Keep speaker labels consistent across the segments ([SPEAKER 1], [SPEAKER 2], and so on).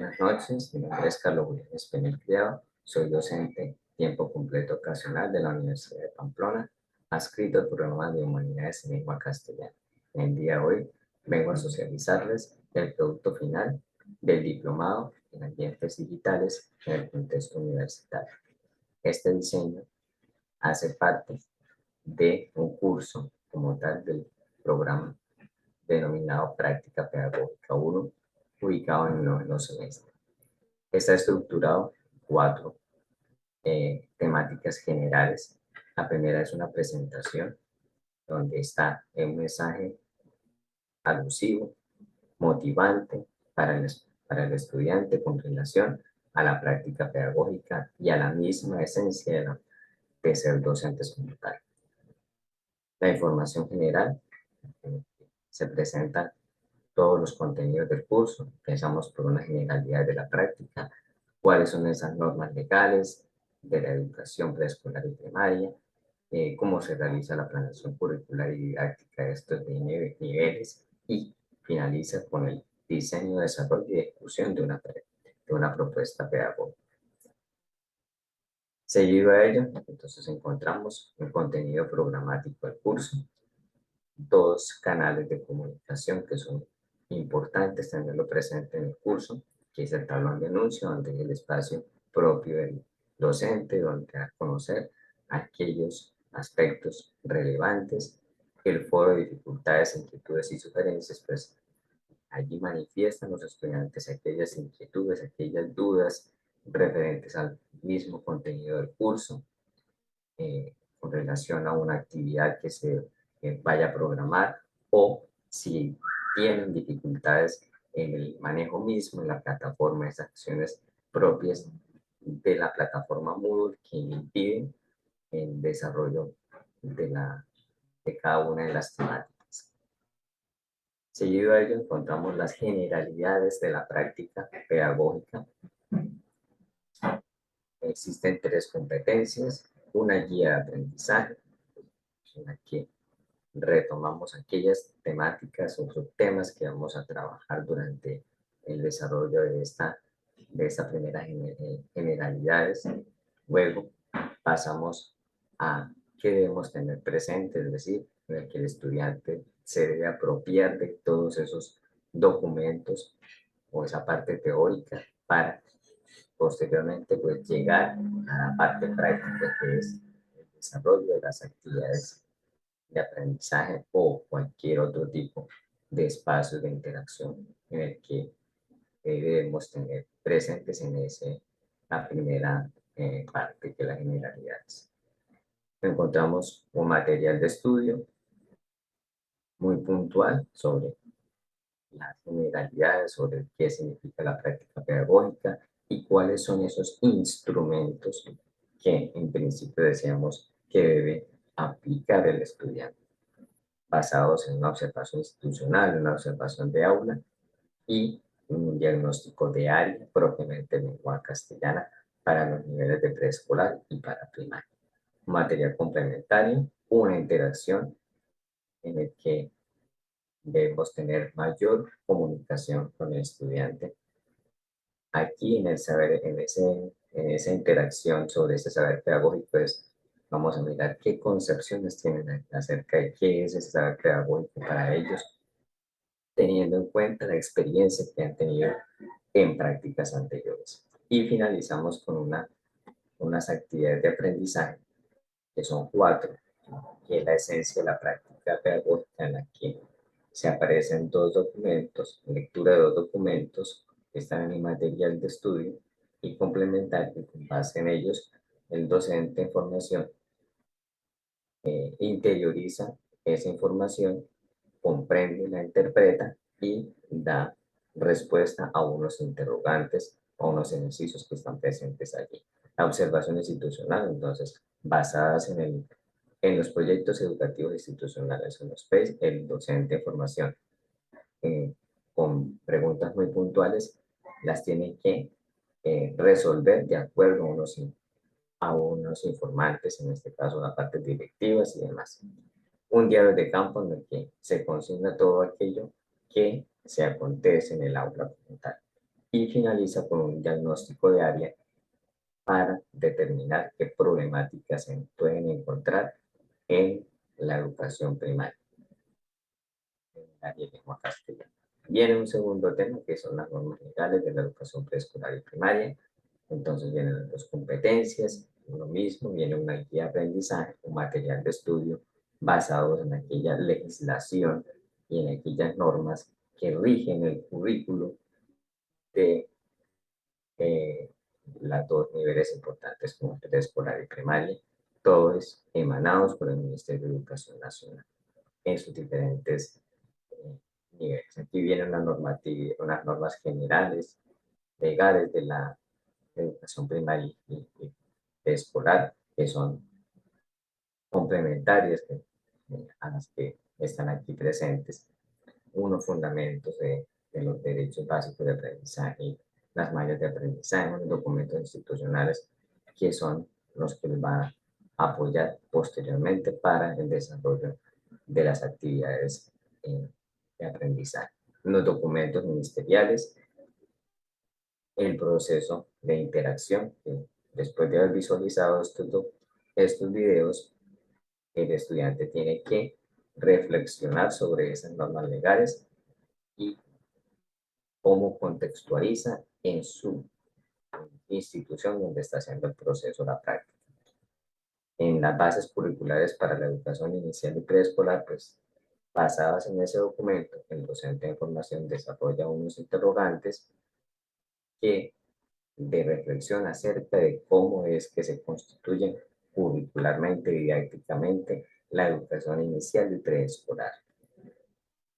[SPEAKER 1] Buenas noches, mi nombre es Carlos Julián Espinel Criado, soy docente tiempo completo ocasional de la Universidad de Pamplona, adscrito al programa de Humanidades en Lengua Castellana. En el día de hoy vengo a socializarles el producto final del diplomado en ambientes digitales en el contexto universitario. Este diseño hace parte de un curso como tal del programa denominado Práctica Pedagógica 1, ubicado en el noveno semestre. Está estructurado en cuatro temáticas generales. La primera es una presentación donde está un mensaje alusivo, motivante para el estudiante con relación a la práctica pedagógica y a la misma esencia de ser docentes como tal. La información general, se presentan todos los contenidos del curso, pensamos por una generalidad de la práctica, cuáles son esas normas legales de la educación preescolar y primaria, cómo se realiza la planeación curricular y didáctica de estos niveles y finaliza con el diseño, desarrollo y ejecución de una propuesta pedagógica. Seguido a ello, entonces encontramos el contenido programático del curso, dos canales de comunicación que son importantes tenerlo presente en el curso, que es el tablón de anuncio, donde es el espacio propio del docente, donde va a conocer aquellos aspectos relevantes, el foro de dificultades, inquietudes y sugerencias, pues allí manifiestan los estudiantes aquellas inquietudes, aquellas dudas referentes al mismo contenido del curso, con relación a una actividad que se vaya a programar, o si tienen dificultades en el manejo mismo, en la plataforma, esas acciones propias de la plataforma Moodle que impiden el desarrollo de cada una de las temáticas. Seguido a ello encontramos las generalidades de la práctica pedagógica. Existen tres competencias, una guía de aprendizaje, en la que retomamos aquellas temáticas o subtemas que vamos a trabajar durante el desarrollo de esta primera generalidades. Luego pasamos a qué debemos tener presente, es decir, en el que el estudiante se debe apropiar de todos esos documentos o esa parte teórica para posteriormente pues llegar a la parte práctica, que es el desarrollo de las actividades de aprendizaje o cualquier otro tipo de espacio de interacción en el que debemos tener presentes en la primera parte, que es las generalidades. Encontramos un material de estudio muy puntual sobre las generalidades, sobre qué significa la práctica pedagógica y cuáles son esos instrumentos que en principio decíamos que debe aplicar el estudiante, basados en una observación institucional, una observación de aula y un diagnóstico de área propiamente en lengua castellana para los niveles de preescolar y para primaria. Un material complementario, una interacción en el que debemos tener mayor comunicación con el estudiante. Aquí en el saber, en esa interacción sobre ese saber pedagógico, pues vamos a mirar qué concepciones tienen acerca de qué es ese saber pedagógico para ellos, teniendo en cuenta la experiencia que han tenido en prácticas anteriores. Y finalizamos con unas actividades de aprendizaje, que son cuatro, que es la esencia de la práctica pedagógica, en la que se aparecen dos documentos, lectura de dos documentos que están en el material de estudio y complementario, con base en ellos, el docente en formación interioriza esa información, comprende, la interpreta y da respuesta a unos interrogantes o unos ejercicios que están presentes allí. La observación institucional, entonces, basadas en los proyectos educativos institucionales, en los PES, el docente de formación, con preguntas muy puntuales, las tiene que resolver de acuerdo a unos informantes, en este caso las partes directivas y demás. Un diario de campo en el que se consigna todo aquello que se acontece en el aula como tal. y finaliza con un diagnóstico de área para determinar qué problemáticas se pueden encontrar en la educación primaria, en el área de lengua castellana. Viene un segundo tema que son las normas legales de la educación preescolar y primaria. Entonces vienen las dos competencias, lo mismo, viene una guía de aprendizaje, un material de estudio basado en aquella legislación y en aquellas normas que rigen el currículo de las dos niveles importantes como preescolar y primaria, todos emanados por el Ministerio de Educación Nacional en sus diferentes niveles. Aquí vienen unas normas generales, legales de la educación primaria y preescolar, que son complementarias a las que están aquí presentes, unos fundamentos de los derechos básicos de aprendizaje y las mallas de aprendizaje, unos documentos institucionales que son los que les van a apoyar posteriormente para el desarrollo de las actividades de aprendizaje. Los documentos ministeriales, el proceso de interacción, que después de haber visualizado estos videos, el estudiante tiene que reflexionar sobre esas normas legales y cómo contextualiza en su institución donde está haciendo el proceso, la práctica. En las bases curriculares para la educación inicial y preescolar, pues basadas en ese documento, el docente de formación desarrolla unos interrogantes que de reflexión acerca de cómo es que se constituye curricularmente y didácticamente la educación inicial y preescolar.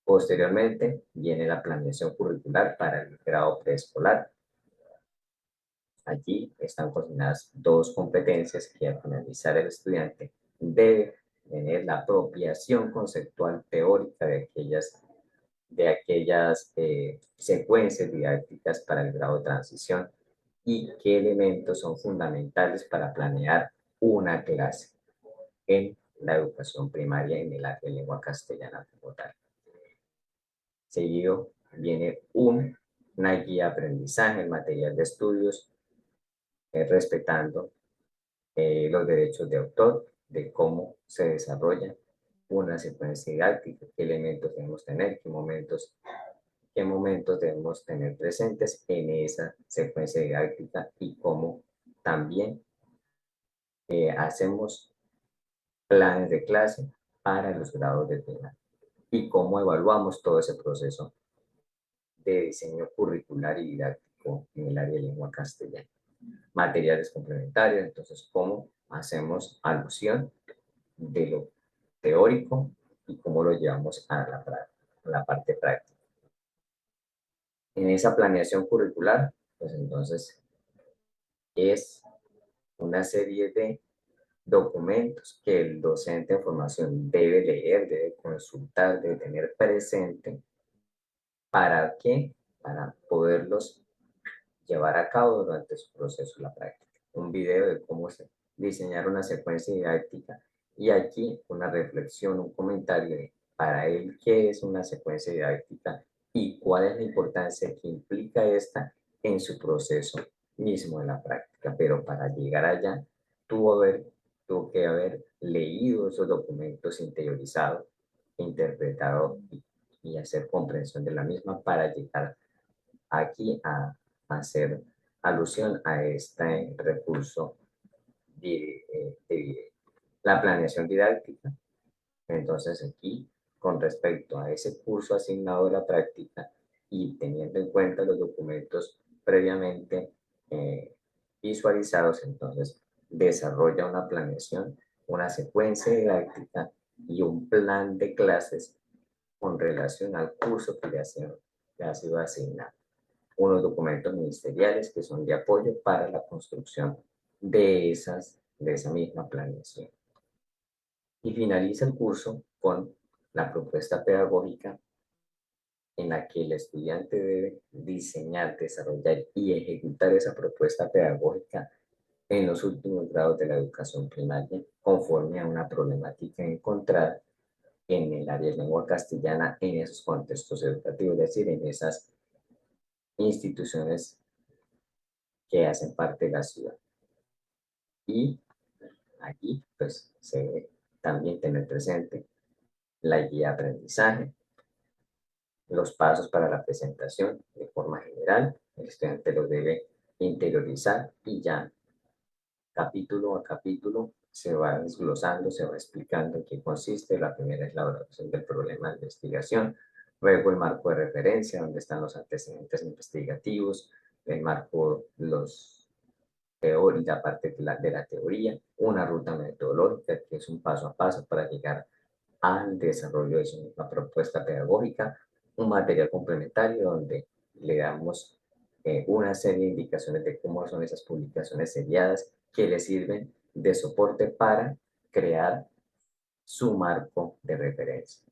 [SPEAKER 1] Posteriormente viene la planeación curricular para el grado preescolar. Allí están coordinadas dos competencias que al finalizar el estudiante debe tener la apropiación conceptual teórica de aquellas secuencias didácticas para el grado de transición y qué elementos son fundamentales para planear una clase en la educación primaria en el área de lengua castellana como tal. Seguido viene una guía de aprendizaje, el material de estudios, respetando los derechos de autor, de cómo se desarrolla una secuencia didáctica, qué elementos debemos tener, qué momentos debemos tener presentes en esa secuencia didáctica y cómo también hacemos planes de clase para los grados de primaria y cómo evaluamos todo ese proceso de diseño curricular y didáctico en el área de lengua castellana. Materiales complementarios, entonces cómo hacemos alusión de lo teórico y cómo lo llevamos a la parte práctica. En esa planeación curricular, pues entonces es una serie de documentos que el docente de formación debe leer, debe consultar, debe tener presente. ¿Para qué? Para poderlos llevar a cabo durante su proceso de la práctica. Un video de cómo diseñar una secuencia didáctica y aquí una reflexión, un comentario de para él qué es una secuencia didáctica y cuál es la importancia que implica esta en su proceso mismo de la práctica. Pero para llegar allá tuvo que haber leído esos documentos interiorizados, interpretado y hacer comprensión de la misma para llegar aquí a hacer alusión a este recurso de video. La planeación didáctica, entonces aquí, con respecto a ese curso asignado de la práctica y teniendo en cuenta los documentos previamente visualizados, entonces desarrolla una planeación, una secuencia didáctica y un plan de clases con relación al curso que le ha sido asignado. Unos documentos ministeriales que son de apoyo para la construcción de esa misma planeación. Y finaliza el curso con la propuesta pedagógica en la que el estudiante debe diseñar, desarrollar y ejecutar esa propuesta pedagógica en los últimos grados de la educación primaria conforme a una problemática encontrada en el área de lengua castellana en esos contextos educativos, es decir, en esas instituciones que hacen parte de la ciudad. Y aquí pues se debe también tener presente la guía de aprendizaje, los pasos para la presentación de forma general. El estudiante lo debe interiorizar y ya capítulo a capítulo se va desglosando, se va explicando en qué consiste. La primera es la elaboración del problema de investigación, luego el marco de referencia, donde están los antecedentes investigativos, el marco, los teoría, la parte de la teoría, una ruta metodológica, que es un paso a paso para llegar al desarrollo de su misma propuesta pedagógica, un material complementario donde le damos una serie de indicaciones de cómo son esas publicaciones seriadas que le sirven de soporte para crear su marco de referencia.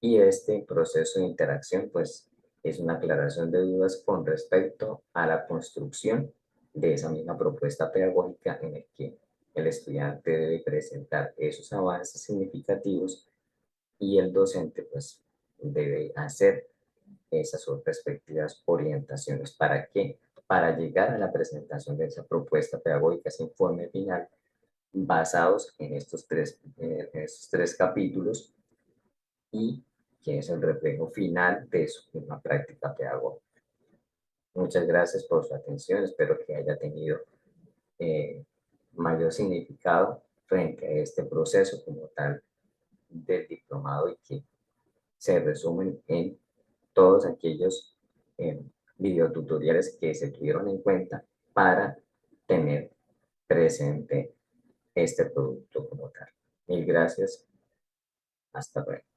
[SPEAKER 1] Y este proceso de interacción, pues, es una aclaración de dudas con respecto a la construcción de esa misma propuesta pedagógica en el que el estudiante debe presentar esos avances significativos y el docente, pues, debe hacer esas respectivas orientaciones. ¿Para qué? Para llegar a la presentación de esa propuesta pedagógica, ese informe final, basados en estos tres capítulos y que es el reflejo final de su misma práctica pedagógica. Muchas gracias por su atención. Espero que haya tenido eh, mayor significado frente a este proceso como tal del diplomado y que se resumen en todos aquellos eh, videotutoriales que se tuvieron en cuenta para tener presente este producto como tal. Mil gracias. Hasta luego.